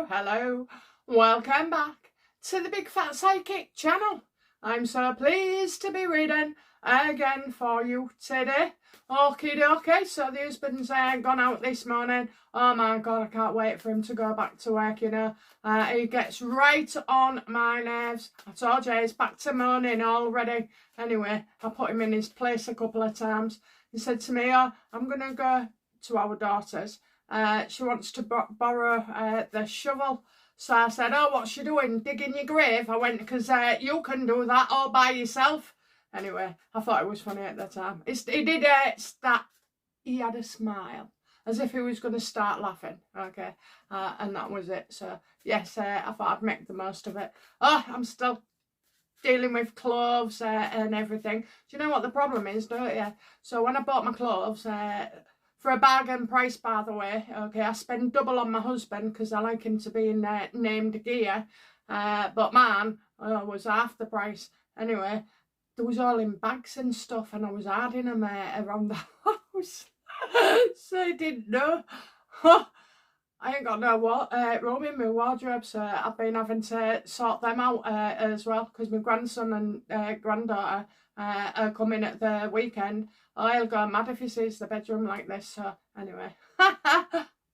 Hello, welcome back to the Big Fat Psychic channel. I'm so pleased to be reading again for you today. Okie dokie, so the husband's gone out this morning. Oh my god, I can't wait for him to go back to work, you know. He gets right on my nerves. I told you, he's back to moaning already. Anyway, I put him in his place a couple of times. He said to me, oh, I'm going to go to our daughter's. She wants to borrow the shovel. So I said, oh, what's she doing? Digging your grave? I went, because you can do that all by yourself. Anyway, I thought it was funny at the time. He did start, he had a smile, as if he was going to start laughing, okay? And that was it. So, yes, I thought I'd make the most of it. Oh, I'm still dealing with clothes and everything. Do you know what the problem is, don't you? So when I bought my clothes, for a bargain price, by the way, okay, I spend double on my husband because I like him to be in named gear, but mine was half the price. Anyway, they was all in bags and stuff, and I was hiding them around the house. So I didn't know. I ain't got no room in my wardrobe, so I've been having to sort them out as well, because my grandson and granddaughter are coming at the weekend. I'll go mad if he sees the bedroom like this. So anyway,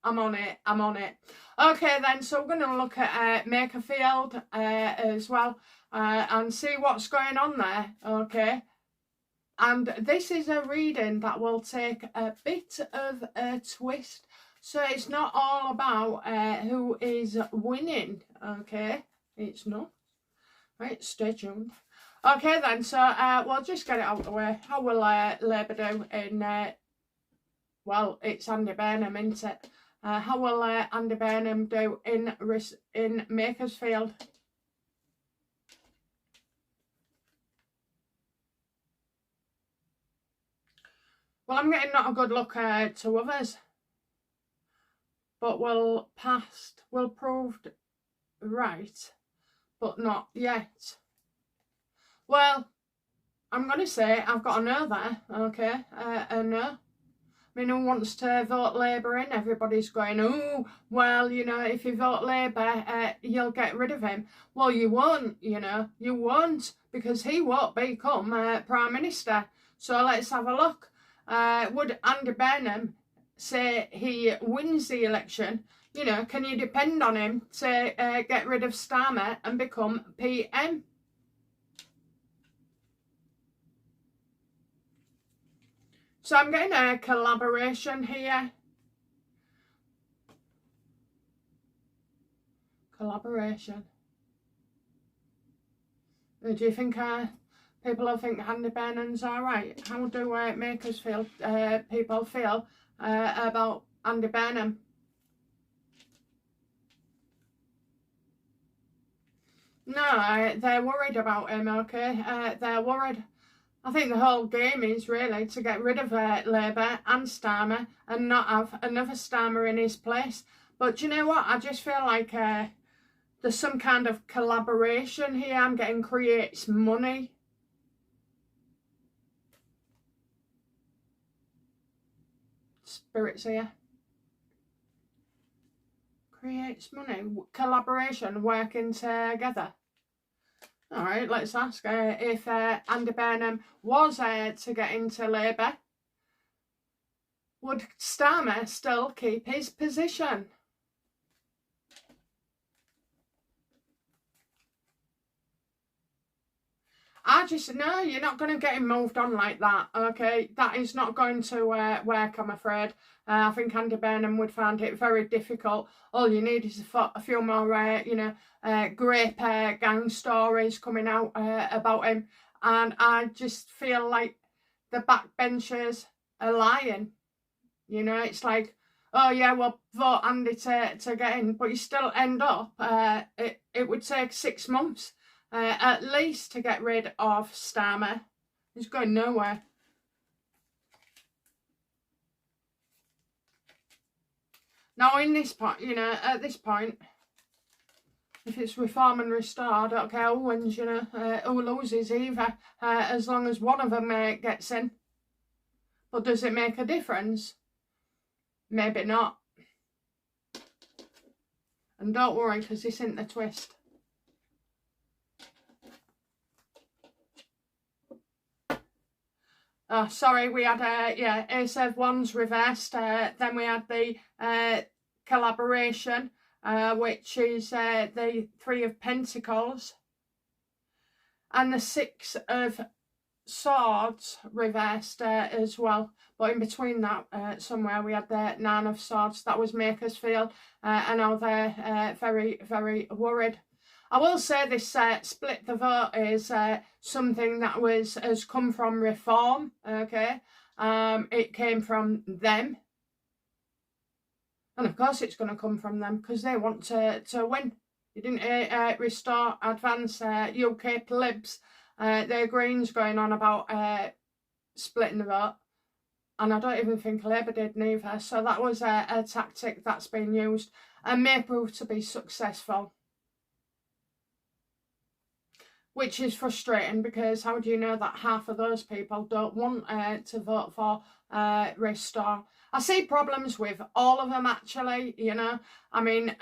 I'm on it. Okay then, so we're going to look at Makerfield as well and see what's going on there, okay? And this is a reading that will take a bit of a twist. So it's not all about who is winning, okay? It's not. Right, stay tuned. Okay then, so we'll just get it out of the way. How will Labour do in, well, it's Andy Burnham, isn't it? How will Andy Burnham do in Makersfield? Well, I'm getting not a good look to others. But will proved right, but not yet. Well, I'm going to say I've got a no there, okay, a no. I mean, who wants to vote Labour in? Everybody's going, oh, well, you know, if you vote Labour, you'll get rid of him. Well, you won't, you know, you won't, because he won't become Prime Minister. So let's have a look. Would Andy Burnham say he wins the election? You know, can you depend on him to get rid of Starmer and become PM? So I'm getting a collaboration here. Collaboration. Do you think people will think Andy Burnham's alright? How do Makersfield people feel about Andy Burnham? No, they're worried about him, okay? They're worried. I think the whole game is really to get rid of Labour and Starmer and not have another Starmer in his place. But do you know what? I just feel like there's some kind of collaboration here. I'm getting creates money. Spirits here. Creates money. Collaboration, working together. Alright, let's ask if Andy Burnham was to get into Labour, would Starmer still keep his position? I just, no, you're not going to get him moved on like that, okay? That is not going to work, I'm afraid. I think Andy Burnham would find it very difficult. All you need is a few more, you know, grape gang stories coming out about him. And I just feel like the backbenchers are lying. You know, it's like, oh yeah, well, vote Andy to get in. But you still end up, it would take 6 months. At least to get rid of Starmer. He's going nowhere. Now in this point, you know, at this point, if it's reform and restore, I don't care who wins, you know, who loses either, as long as one of them gets in. But does it make a difference? Maybe not. And don't worry, because this isn't the twist. Oh, sorry, we had, yeah, Ace of Wands reversed. Then we had the collaboration, which is the Three of Pentacles. And the Six of Swords reversed as well. But in between that, somewhere, we had the Nine of Swords. That was make us feel, and now they're very, very worried. I will say this split the vote is something that has come from reform, okay? It came from them. And of course it's going to come from them because they want to win. You didn't restore, advance UK plebs. Their Green's going on about splitting the vote. And I don't even think Labour did neither. So that was a tactic that's been used and may prove to be successful. Which is frustrating because how do you know that half of those people don't want to vote for restore? I see problems with all of them actually, you know. I mean,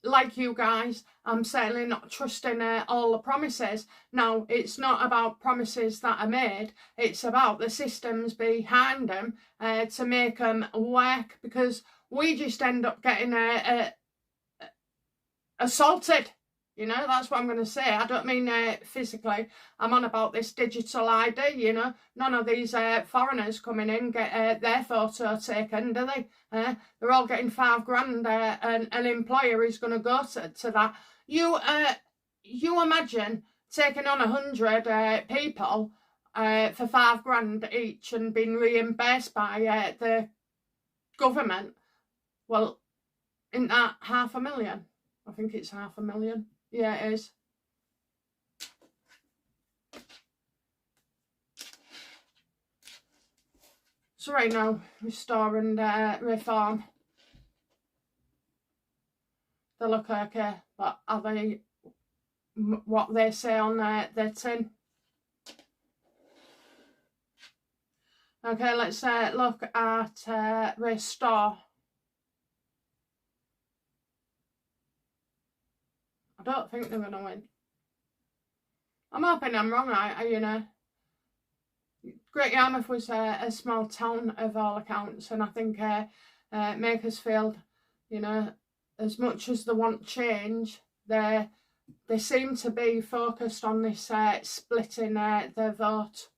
like you guys, I'm certainly not trusting all the promises. Now, it's not about promises that are made. It's about the systems behind them to make them work, because we just end up getting assaulted. You know, that's what I'm going to say. I don't mean physically. I'm on about this digital ID, you know. None of these foreigners coming in get their photo taken, do they? They're all getting $5 and an employer is going to go to that. You imagine taking on 100 people for $5 each and being reimbursed by the government. Well, isn't that $500,000? I think it's $500,000. Yeah, it is. So right now, restore and reform. They look okay, but are they what they say on their tin? Okay, let's look at restore. I don't think they're going to win. I'm hoping I'm wrong, you know. Great Yarmouth was a small town of all accounts, and I think Makersfield, you know, as much as they want change, they seem to be focused on this splitting their vote.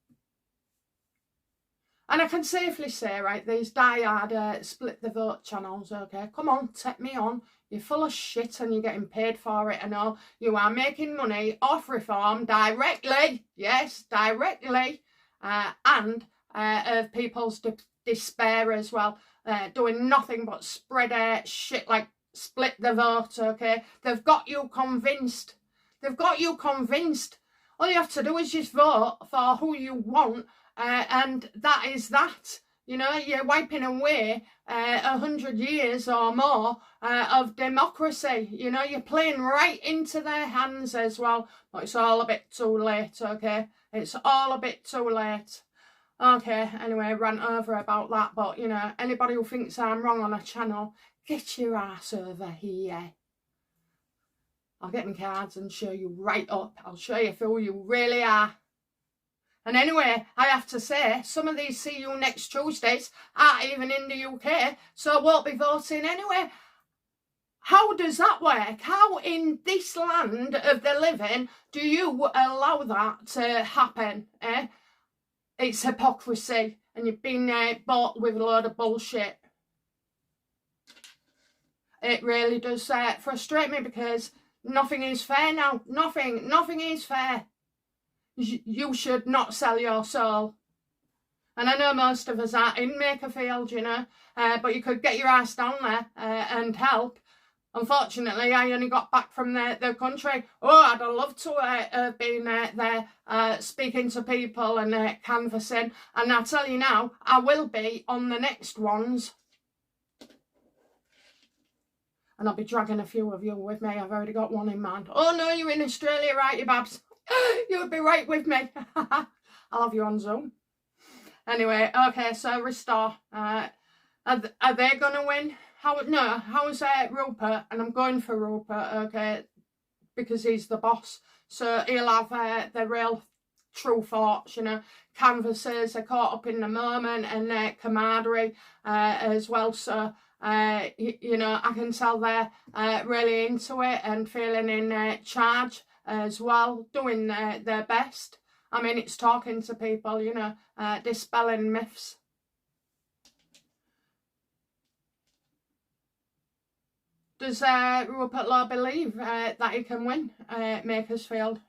And I can safely say, right, these die-hard split the vote channels, okay, come on, take me on. You're full of shit and you're getting paid for it and all. You are making money off reform directly, yes, directly, and of people's despair as well, doing nothing but spread shit like split the vote, okay? They've got you convinced. They've got you convinced. All you have to do is just vote for who you want, and that is that. You know, you're wiping away 100 years or more of democracy. You know, you're playing right into their hands as well. But it's all a bit too late, okay? It's all a bit too late. Okay, anyway, rant over about that. But, you know, anybody who thinks I'm wrong on a channel, get your ass over here. I'll get my cards and show you right up. I'll show you who you really are. And anyway, I have to say, some of these see you next Tuesdays aren't even in the UK, so won't be voting anyway. How does that work? How in this land of the living do you allow that to happen? It's hypocrisy, and you've been bought with a load of bullshit. It really does frustrate me, because nothing is fair now. Nothing is fair. You should not sell your soul. And I know most of us are in Makerfield, you know, but you could get your ass down there and help. Unfortunately, I only got back from the country. Oh, I'd have loved to have been there speaking to people and canvassing. And I tell you now, I will be on the next ones. And I'll be dragging a few of you with me. I've already got one in mind. Oh no, you're in Australia, right, you babs? You would be right with me. I'll have you on Zoom. Anyway, okay, so restore. Are they going to win? how's Rupert? And I'm going for Rupert, okay, because he's the boss. So he'll have the real true thoughts, you know. Canvases are caught up in the moment and camaraderie as well. So, you know, I can tell they're really into it and feeling in charge as well, doing their best. I mean, it's talking to people, you know, dispelling myths. Does Rupert Law believe that he can win Makersfield?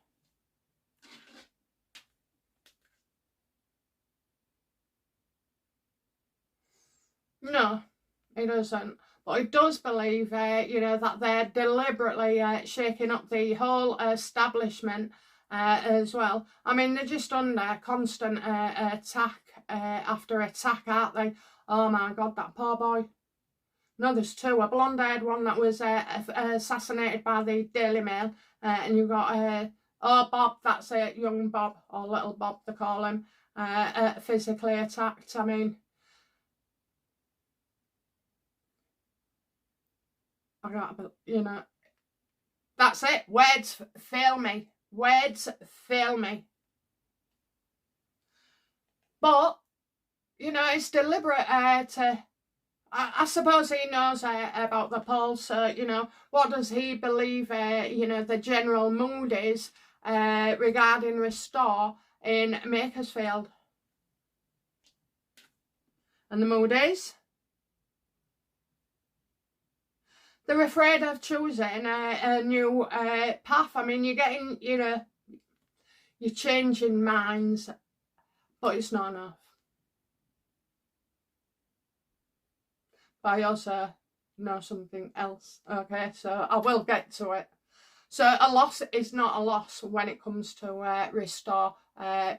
No, he doesn't. But he does believe, you know, that they're deliberately shaking up the whole establishment as well. I mean, they're just under constant attack after attack, aren't they? Oh my God, that poor boy. No, there's two. A blonde-haired one that was assassinated by the Daily Mail. And you've got, oh, Bob, that's it, young Bob, or little Bob, they call him, physically attacked. I mean, I gotta, you know, that's it. Words fail me. Words fail me. But, you know, it's deliberate to... I suppose he knows about the polls, so, you know, what does he believe, you know, the general mood is regarding Restore in Makersfield? And the mood is? They're afraid of choosing a new path. I mean, you're getting, you know, you're changing minds, but it's not enough. But I also know something else, okay, so I will get to it. So a loss is not a loss when it comes to Restore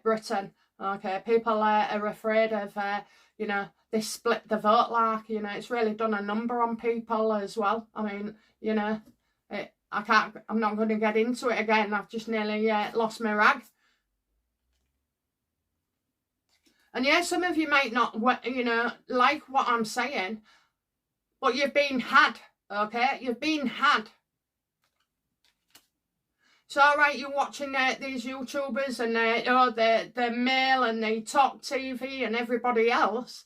Britain, okay. People are afraid of, you know, they split the vote, like, you know, it's really done a number on people as well. I mean, you know, I'm not going to get into it again. I've just nearly lost my rag. And yeah, some of you might not, you know, like what I'm saying, but you've been had, okay? You've been had. So, all right, you're watching these YouTubers and oh, the Mail and the Talk TV and everybody else,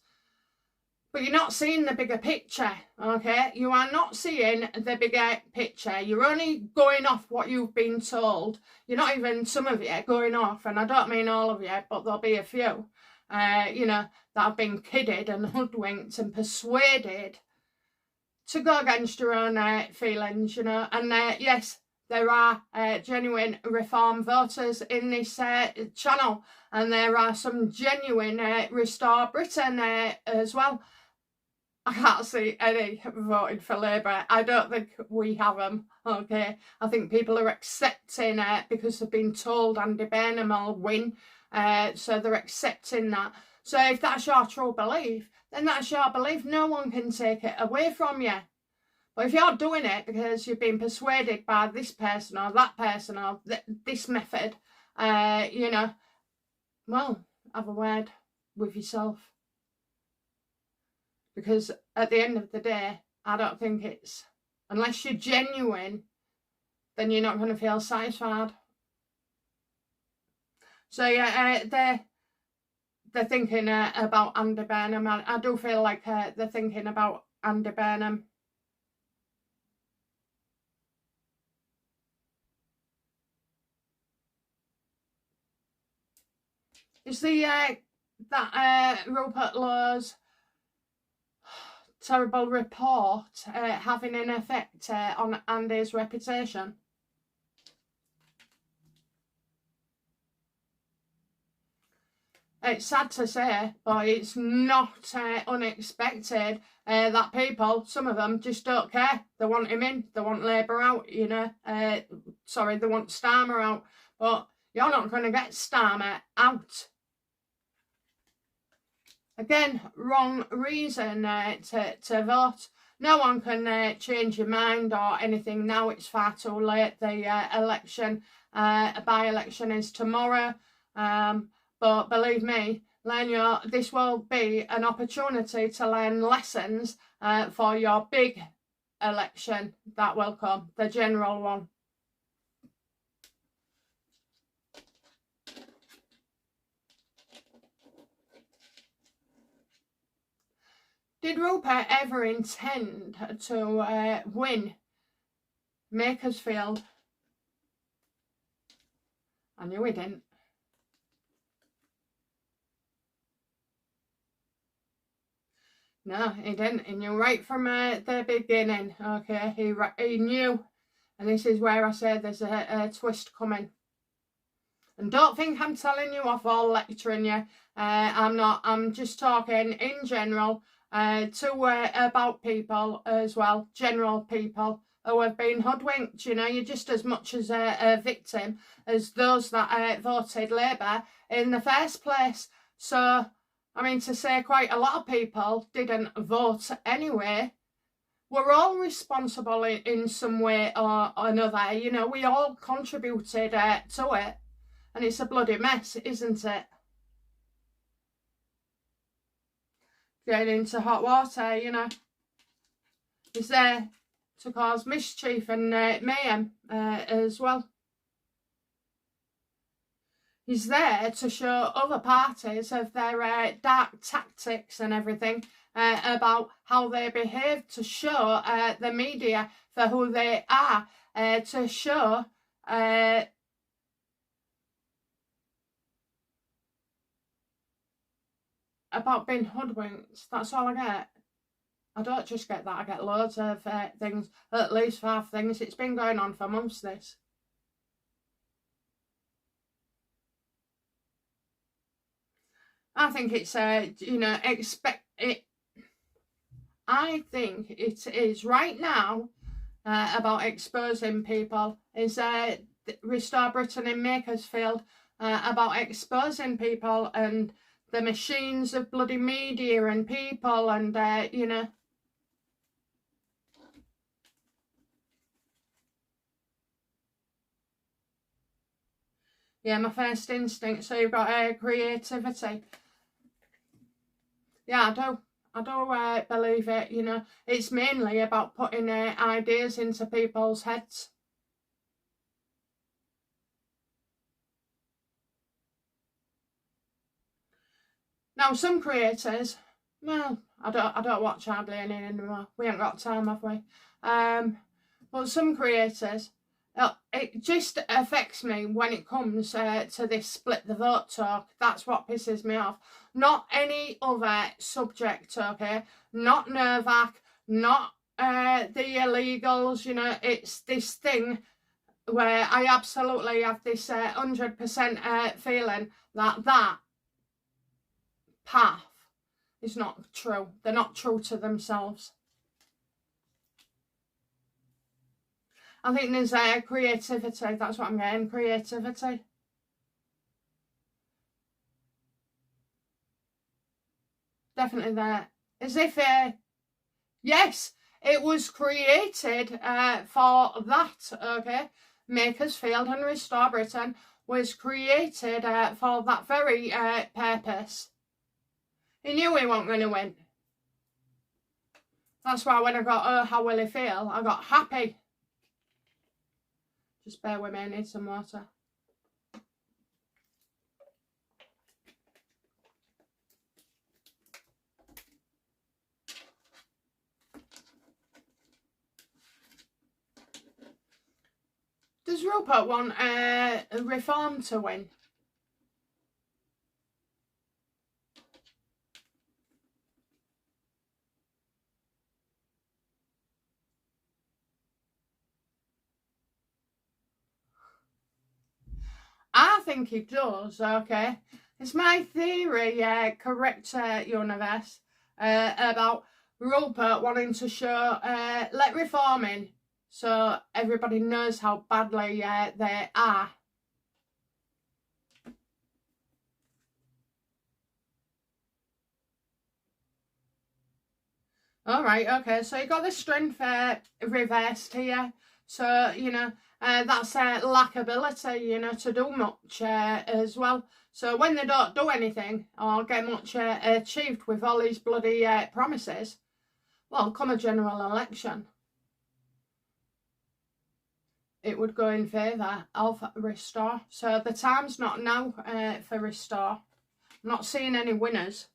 but you're not seeing the bigger picture, okay? You are not seeing the bigger picture. You're only going off what you've been told. You're not even, some of you, going off, and I don't mean all of you, but there'll be a few, you know, that have been kidded and hoodwinked and persuaded to go against your own feelings, you know. And yes, there are genuine reform voters in this channel, and there are some genuine Restore Britain as well. I can't see any voting for Labour. I don't think we have them, okay. I think people are accepting because they've been told Andy Burnham will win, so they're accepting that. So if that's your true belief, then that's your belief. No one can take it away from you. But if you're doing it because you've been persuaded by this person or that person or this method, you know, well, have a word with yourself. Because at the end of the day, I don't think it's, unless you're genuine, then you're not going to feel satisfied. So yeah, they're thinking about Andy Burnham. I do feel like they're thinking about Andy Burnham. You see that Rupert Law's terrible report having an effect on Andy's reputation? It's sad to say, but it's not unexpected that people, some of them, just don't care. They want him in, they want Labour out, you know. Sorry, they want Starmer out, but you're not going to get Starmer out. Again, wrong reason to vote. No one can change your mind or anything now. It's far too late. The election, by-election is tomorrow. But believe me, this will be an opportunity to learn lessons for your big election that will come, the general one. Did Rupert ever intend to win Makersfield? I knew he didn't. No, he didn't. He knew right from the beginning. Okay, he knew. And this is where I say there's a twist coming. And don't think I'm telling you off or lecturing you. I'm not. I'm just talking in general about people as well. General people who have been hoodwinked. You know, you're just as much as a victim as those that voted Labour in the first place. So, I mean, to say quite a lot of people didn't vote anyway. We're all responsible in some way or another. You know, we all contributed to it. And it's a bloody mess, isn't it? Getting into hot water, you know. He's there to cause mischief and mayhem as well. He's there to show other parties of their dark tactics and everything about how they behave, to show the media for who they are, to show about being hoodwinked. That's all I get. I don't just get that, I get loads of things, at least 5 things. It's been going on for months, this. I think it's, you know, expect it. I think it is right now about exposing people. Is Restore Britain in Makersfield about exposing people and the machines of bloody media and people and, you know. Yeah, my first instinct. So you've got creativity. Yeah, I do believe it, you know. It's mainly about putting ideas into people's heads. Now, some creators, well, I don't watch hardly any anymore. We haven't got time, have we? But some creators, it just affects me when it comes to this split the vote talk. That's what pisses me off. Not any other subject, okay? Not Novak, not the illegals, you know. It's this thing where I absolutely have this 100% feeling that path is not true. They're not true to themselves. I think there's creativity. That's what I'm getting. Creativity. Definitely there. As if, yes, it was created for that, okay? Makersfield and Restore Britain was created for that very purpose. He knew he wasn't going to win. That's why when I got, oh, how will he feel? I got happy. Just bear with me, I need some water. Does Rupert want Reform to win? I think he does, okay? It's my theory, correct universe, about Rupert wanting to show, let Reform in, so everybody knows how badly they are. Alright, okay, so you got the strength reversed here. So, you know, that's lack ability, you know, to do much as well. So when they don't do anything or get much achieved with all these bloody promises, well, come a general election, it would go in favour of Restore. So the time's not now for Restore. I'm not seeing any winners.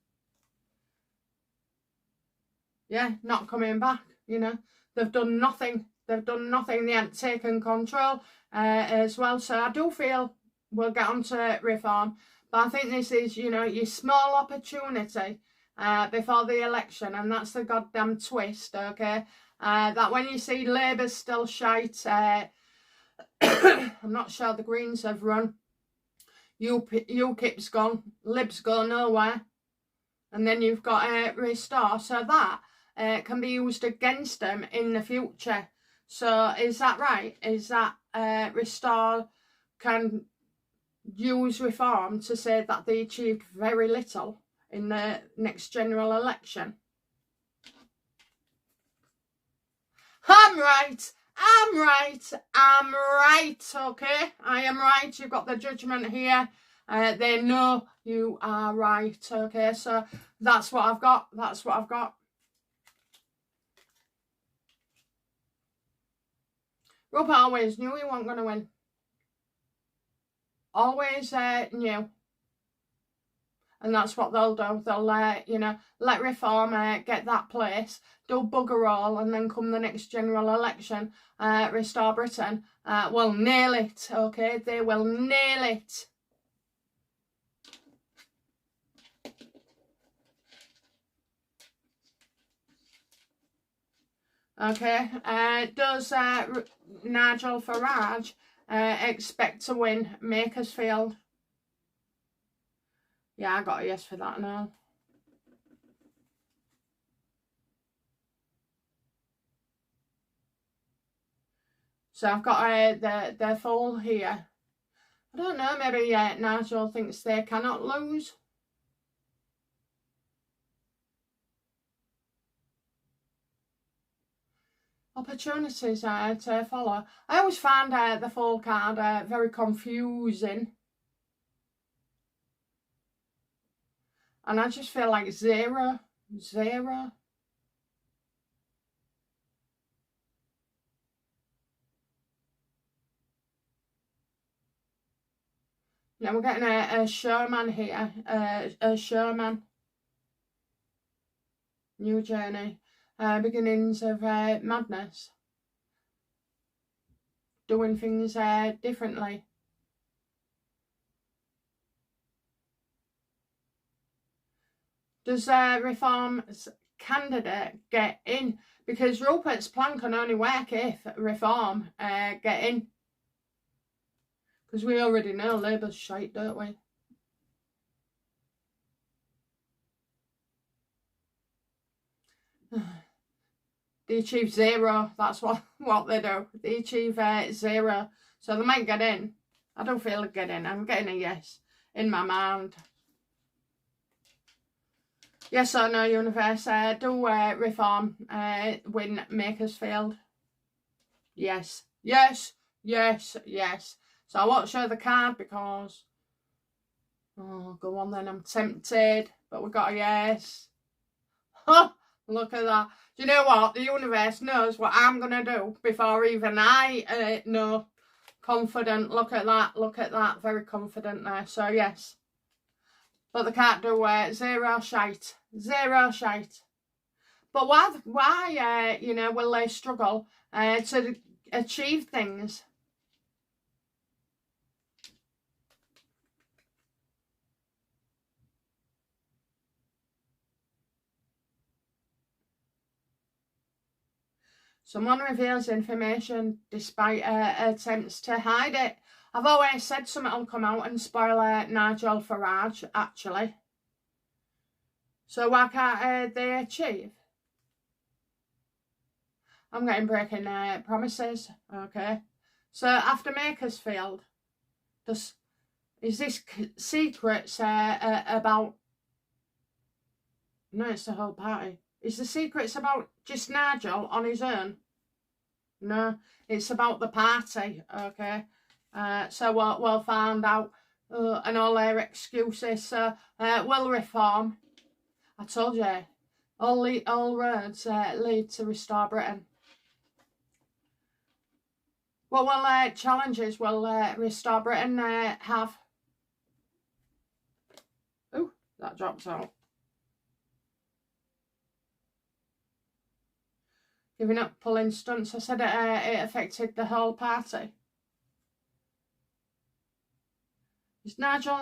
Yeah, not coming back, you know. They've done nothing. They've done nothing. They haven't taken control as well. So I do feel we'll get on to reform. But I think this is, you know, your small opportunity before the election. And that's the goddamn twist, okay? That when you see Labour's still shite, I'm not sure the Greens have run. UKIP's gone. Lib's go nowhere. And then you've got Restore. So that can be used against them in the future. So is that right? Is that Restore can use reform to say that they achieved very little in the next general election? I'm right. I'm right. I'm right. Okay, I am right. You've got the judgment here. They know you are right. Okay, so that's what I've got. That's what I've got. Rupert always knew he wasn't going to win. Always knew. And that's what they'll do. They'll, you know, let reform get that place, do bugger all, and then come the next general election, Restore Britain. Will nail it, okay? They will nail it. Okay, does Nigel Farage expect to win Makersfield? Yeah, I got a yes for that now. So I've got the full here. I don't know, maybe Nigel thinks they cannot lose. Opportunities to follow. I always find the full card very confusing. And I just feel like zero. Yeah, we're getting a showman here. A showman. New journey. Beginnings of madness. Doing things differently. Does Reform's candidate get in? Because Rupert's plan can only work if Reform get in. Because we already know Labour's shite, don't we? They achieve zero. That's what they do. They achieve zero. So they might get in. I don't feel like getting in. I'm getting a yes in my mind. Yes or no, universe? Do Reform win Makersfield? Yes. Yes. Yes. Yes. So I won't show the card because... Oh, go on then. I'm tempted. But we got a yes. Ha! Look at that. Do you know what? The universe knows what I'm going to do before even I know. Confident. Look at that. Look at that. Very confident there. So, yes. But they can't do zero shite. Zero shite. But why you know, will they struggle to achieve things? Someone reveals information despite attempts to hide it. I've always said something will come out and spoil Nigel Farage, actually. So why can't they achieve? I'm getting breaking promises. Okay. So after Makersfield, is this secrets about... No, it's the whole party. Is the secrets about just Nigel on his own? No, it's about the party, okay? So we'll find out, and all their excuses. So we'll reform. I told you, all roads lead to restore Britain. What will challenges will restore Britain have? Oh, that dropped out. Giving up pulling stunts. I said it affected the whole party. Is Nigel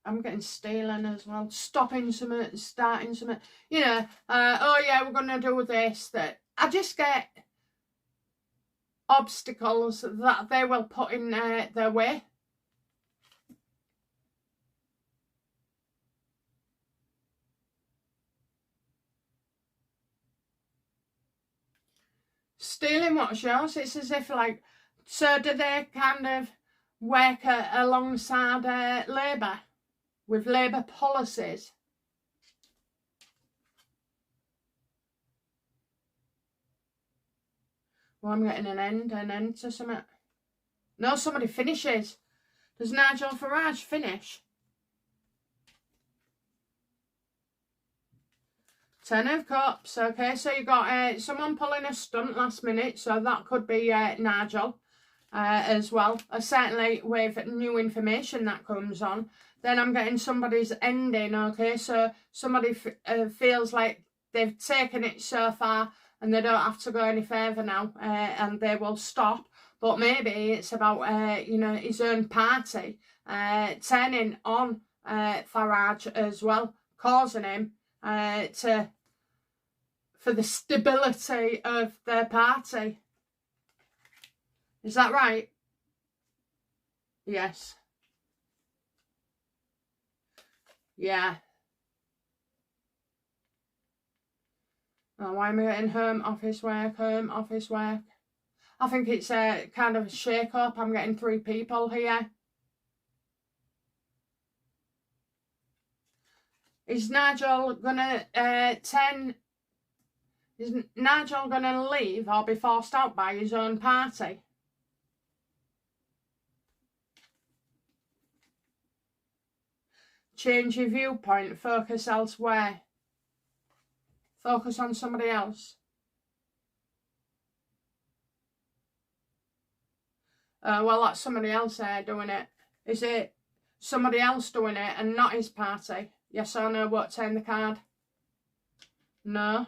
I'm getting stealing as well. Stopping something, starting something. You know, oh yeah, we're going to do this. That I just get obstacles that they will put in their way. Stealing what's yours? It's as if like, so do they kind of work alongside Labour with Labour policies? Well, I'm getting an end to something. No, somebody finishes. Does Nigel Farage finish? 10 of Cups. Okay, so you got someone pulling a stunt last minute, so that could be Nigel as well. Certainly with new information that comes on. Then I'm getting somebody's ending, okay, so somebody feels like they've taken it so far and they don't have to go any further now, and they will stop. But maybe it's about, you know, his own party turning on Farage as well, causing him for the stability of their party. Is that right? Yes. Yeah. Oh, why am I getting home office work? I think it's a kind of a shake up. I'm getting 3 people here. Is Nigel gonna Is Nigel gonna leave or be forced out by his own party? Change your viewpoint. Focus elsewhere. Focus on somebody else. Well, that's somebody else doing it. Is it somebody else doing it and not his party? Yes or no? What, turn the card? No.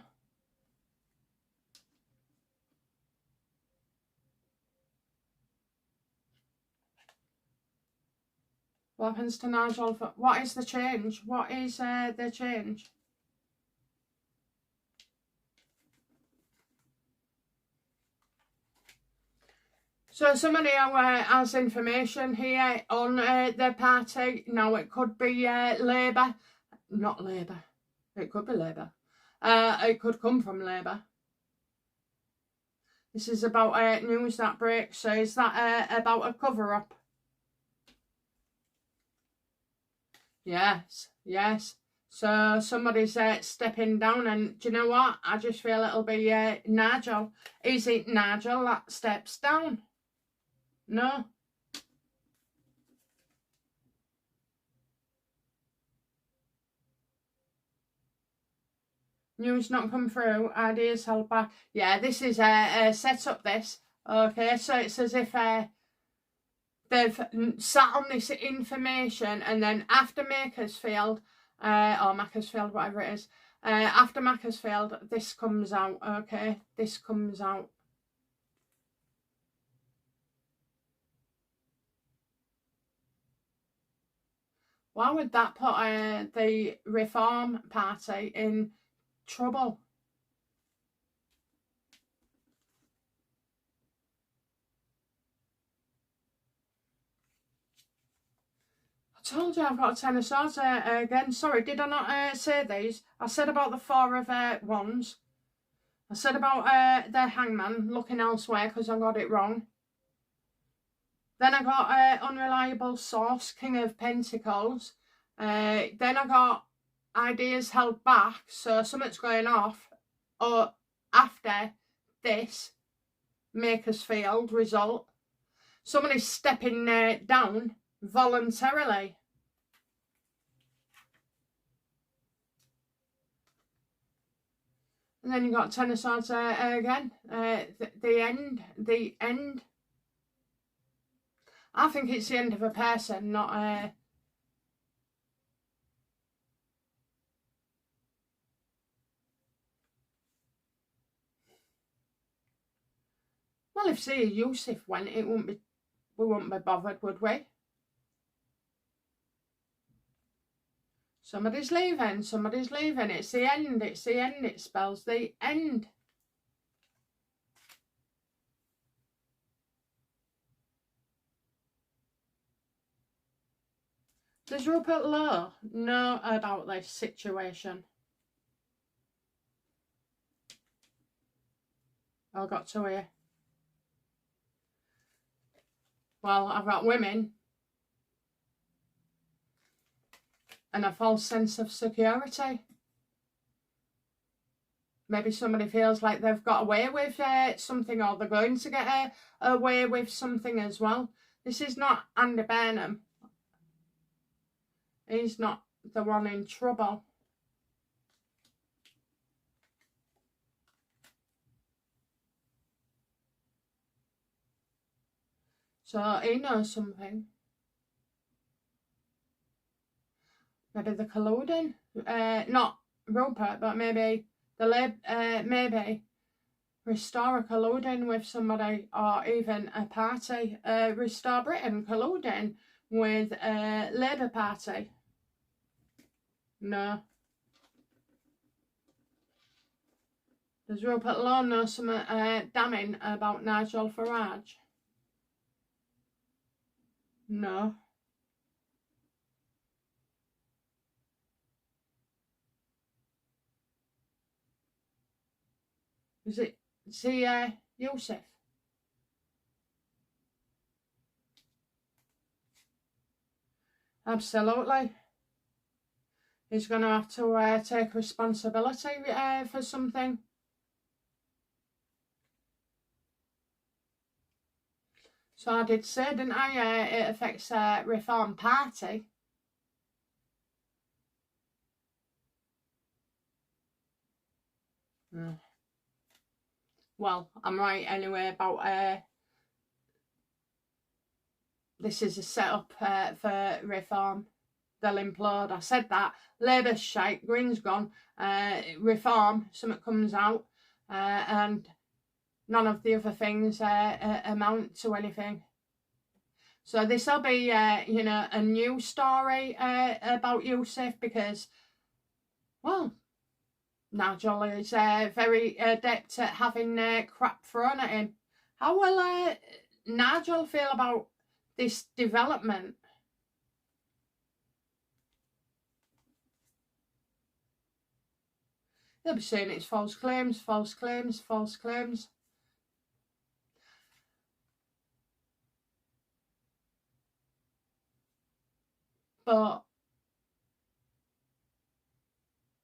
What happens to Nigel? What is the change? What is the change? So somebody who has information here on their party. Now it could be Labour. Not Labour. It could be Labour. It could come from Labour. This is about news that breaks. So is that about a cover-up? Yes, yes. So somebody's stepping down, and do you know what? I just feel it'll be Nigel. Is it Nigel that steps down? No. News not come through. Ideas held back. Yeah, this is set up this. Okay, so it's as if they've sat on this information, and then after Makersfield, or Macclesfield, whatever it is, after Macclesfield, this comes out, okay? This comes out. Why would that put the Reform Party in trouble? I told you I've got a 10 of Swords again. Sorry, did I not say these? I said about the 4 of Wands. I said about the Hangman looking elsewhere because I got it wrong. Then I got Unreliable Source, King of Pentacles. Then I got Ideas Held Back, so something's going off. Or after this, make us feel result. Somebody's stepping down voluntarily. And then you got Ten of Swords again. The end. I think it's the end of a person, not a... Well, if say Yusuf went, we wouldn't be bothered, would we? Somebody's leaving, somebody's leaving. It's the end, it's the end. It spells the end. Does Rupert Lowe know about this situation? I got to hear. Well, I've got women and a false sense of security. Maybe somebody feels like they've got away with something, or they're going to get away with something as well. This is not Andy Burnham. He's not the one in trouble. So he knows something. Maybe the colluding. Not Rupert, but maybe maybe Restore colluding with somebody, or even a party. Restore Britain colluding with a Labour Party. No. Does Rupert Lowe know something damning about Nigel Farage? No. Is it Yusuf? Absolutely. He's going to have to take responsibility for something. So I did say, didn't I, it affects Reform Party. Well, I'm right anyway about this is a setup for Reform. They'll implode. I said that. Labour's shite, Green's gone, Reform, something comes out, and none of the other things amount to anything. So this will be, you know, a new story about Yusuf, because, well, Nigel is very adept at having crap thrown at him. How will Nigel feel about this development? They'll be saying it's false claims, false claims, false claims. But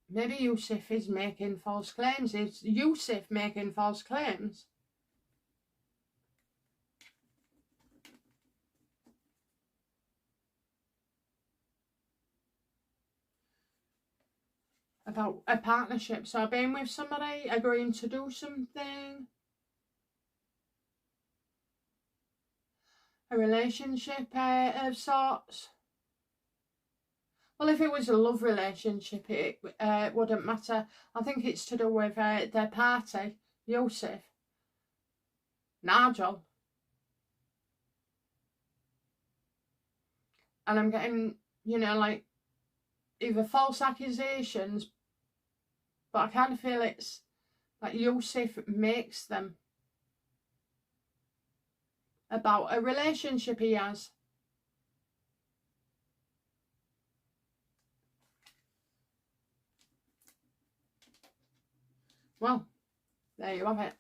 maybe Yusuf is making false claims. Is Yusuf making false claims? About a partnership. So being with somebody, agreeing to do something. A relationship of sorts. Well, if it was a love relationship, it wouldn't matter. I think it's to do with their party, Yusuf, Nigel. And I'm getting, you know, like, either false accusations, but I kind of feel it's like Yusuf makes them about a relationship he has. Well, there you have it.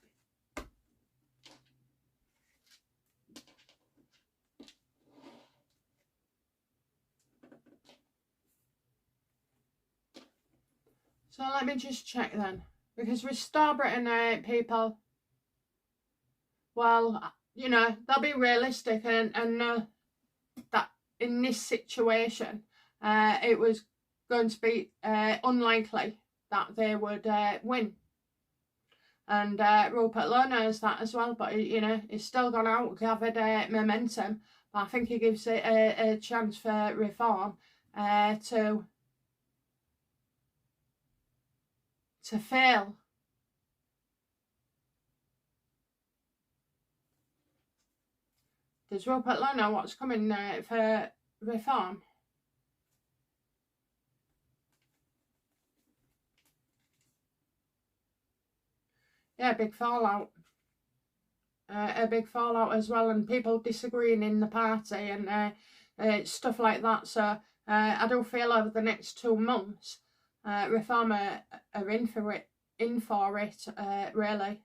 So let me just check then, because Restore Britain people, well, you know, they'll be realistic and know that in this situation, it was going to be unlikely that they would win. And Rupert Lowe knows that as well, but you know, he's still gone out, gathered momentum. But I think he gives it a chance for reform to fail. Does Rupert Lowe know what's coming for reform? Yeah, big fallout. A big fallout as well, and people disagreeing in the party and stuff like that. So I do feel over the next 2 months, Reform are in for it, really.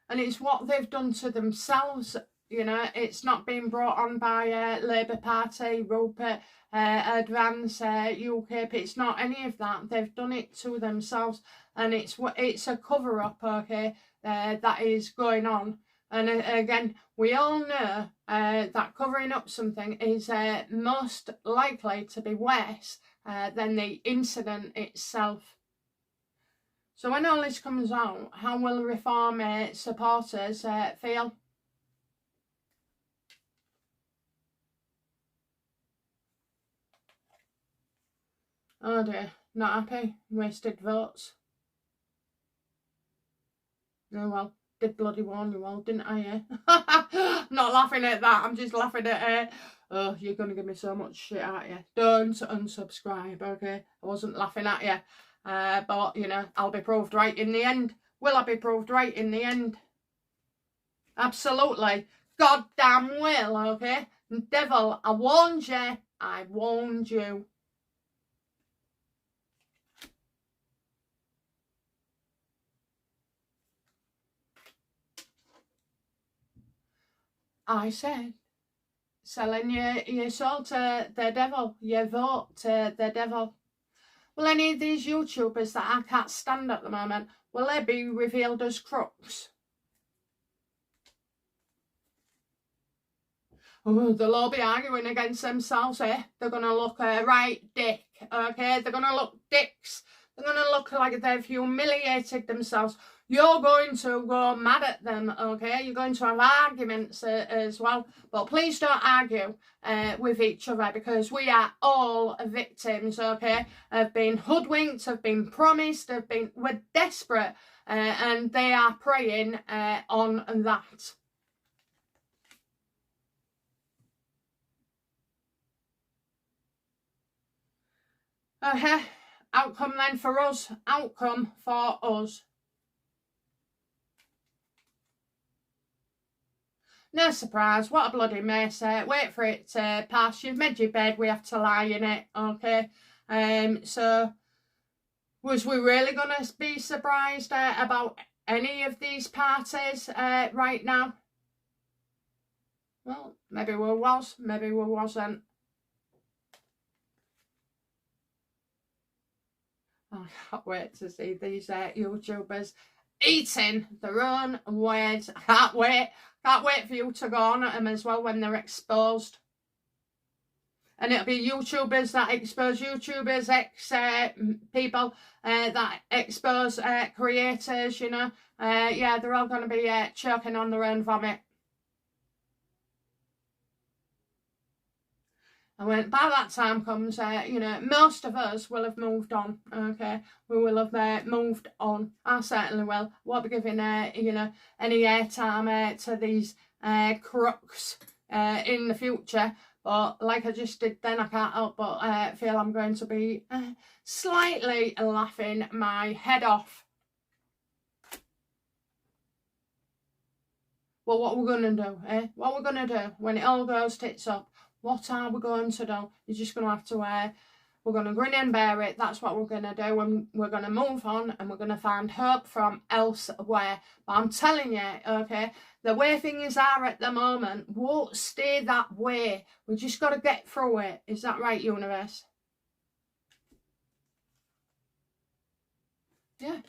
And it's what they've done to themselves. You know, it's not been brought on by Labour Party, Rupert, Advance, UKIP. It's not any of that. They've done it to themselves, and it's a cover up, okay, that is going on. And again, we all know that covering up something is most likely to be worse than the incident itself. So when all this comes out, how will Reform supporters feel? Oh dear, not happy. Wasted votes. Oh well, did bloody warn you all, didn't I? Not laughing at that, I'm just laughing at oh, you're going to give me so much shit, aren't you? Don't unsubscribe, okay? I wasn't laughing at you. But, you know, I'll be proved right in the end. Will I be proved right in the end? Absolutely. Goddamn will, okay? Devil, I warned you. I warned you. I said, selling your soul to the devil, your vote to the devil. Will any of these YouTubers that I can't stand at the moment, will they be revealed as crooks? Oh, they'll all be arguing against themselves, eh? They're going to look right dick, okay? They're going to look dicks. They're going to look like they've humiliated themselves. You're going to go mad at them, okay? You're going to have arguments as well. But please don't argue with each other, because we are all victims, okay? Have been hoodwinked, have been promised, we're desperate, and they are preying on that. Outcome then for us. Outcome for us. No surprise, what a bloody mess. Wait for it to pass. You've made your bed, we have to lie in it, okay? So, was we really going to be surprised about any of these parties right now? Well, maybe we was, maybe we wasn't. I can't wait to see these YouTubers eating their own words. I can't wait. Can't wait for you to go on at them as well when they're exposed. And it'll be YouTubers that expose YouTubers, people that expose creators, you know. Yeah, they're all going to be choking on their own vomit. And when by that time comes, you know, most of us will have moved on, okay? We will have moved on. I certainly will. Won't be giving, you know, any airtime to these crooks in the future. But like I just did then, I can't help but feel I'm going to be slightly laughing my head off. Well, what we're going to do, eh? What we're going to do when it all goes tits up? What are we going to do? You're just going to have to, we're going to grin and bear it. That's what we're going to do. And we're going to move on and we're going to find hope from elsewhere. But I'm telling you, okay, the way things are at the moment won't stay that way. We just got to get through it. Is that right, universe? Yeah.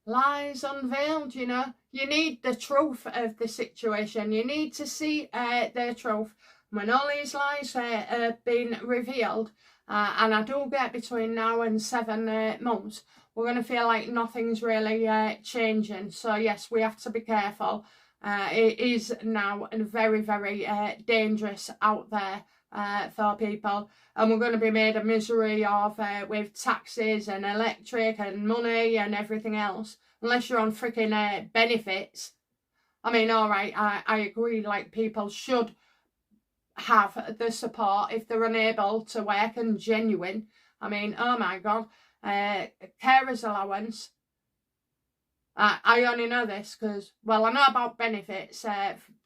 lies unveiled, you know. You need the truth of the situation. You need to see the truth. When all these lies have been revealed, and I do get between now and 7 months, we're going to feel like nothing's really changing. So yes, we have to be careful. It is now very, very dangerous out there for people, and we're going to be made a misery of with taxes and electric and money and everything else, unless you're on freaking benefits. I mean, all right, I agree, like, people should have the support if they're unable to work and genuine. I mean, oh my God, carers allowance. I only know this because, well, I know about benefits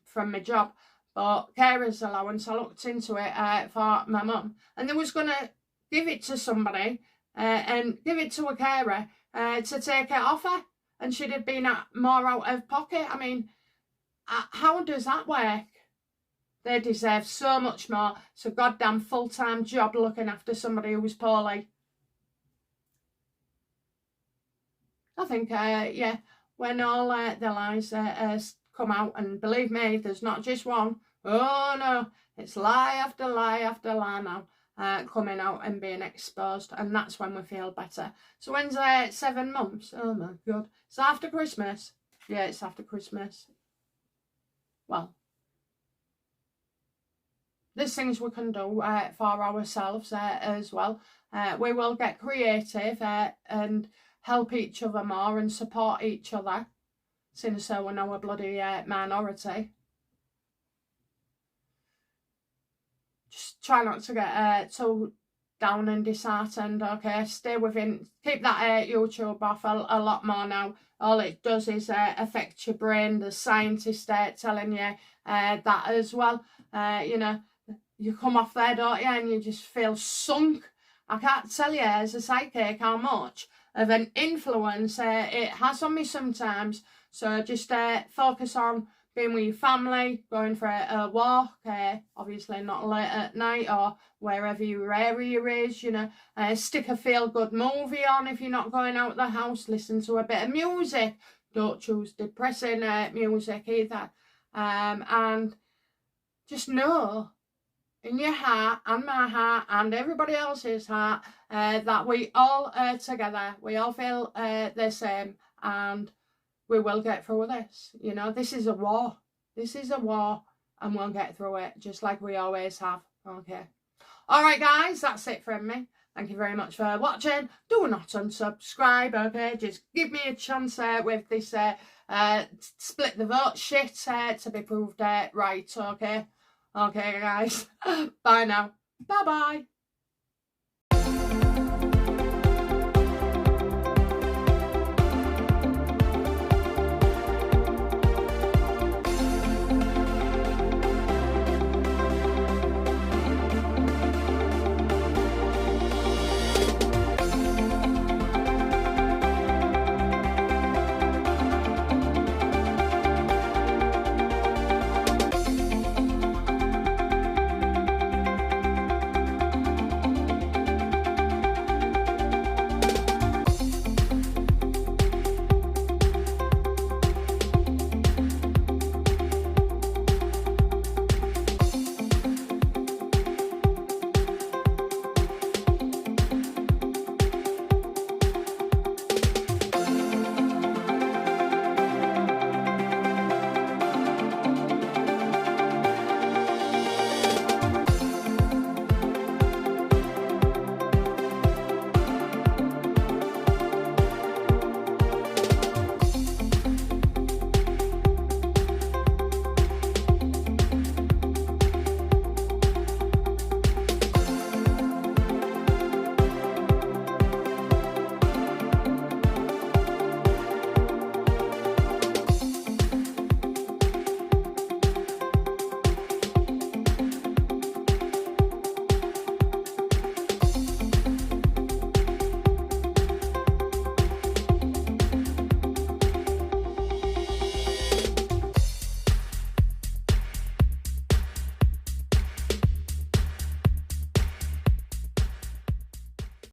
from my job, but carers allowance, I looked into it for my mum, and they was going to give it to somebody and give it to a carer to take it off her, and she'd have been more out of pocket. I mean, how does that work? They deserve so much more. It's a goddamn full-time job looking after somebody who was poorly. I think, yeah, when all the lies come out, and believe me, there's not just one. Oh no, it's lie after lie after lie now coming out and being exposed, and that's when we feel better. So when's 7 months? Oh my God, it's after Christmas. Yeah, it's after Christmas. Well, there's things we can do for ourselves as well. We will get creative and help each other more and support each other, since so we're now a bloody minority. Just try not to get too down and disheartened, okay? Stay within, keep that YouTube off a lot more now. All it does is affect your brain. The scientists telling you that as well. You know, you come off there, don't you, and you just feel sunk. I can't tell you as a psychic how much of an influence it has on me sometimes. So just focus on being with your family, going for a walk, obviously not late at night or wherever your area is, you know. Stick a feel-good movie on if you're not going out the house. Listen to a bit of music. Don't choose depressing music either. And just know in your heart and my heart and everybody else's heart that we all are together. We all feel the same, and we will get through this. You know, this is a war. This is a war, and we'll get through it just like we always have. Okay. All right, guys, that's it from me. Thank you very much for watching. Do not unsubscribe, okay? Just give me a chance with this split the vote shit to be proved right, okay? Okay, guys. Bye now. Bye-bye.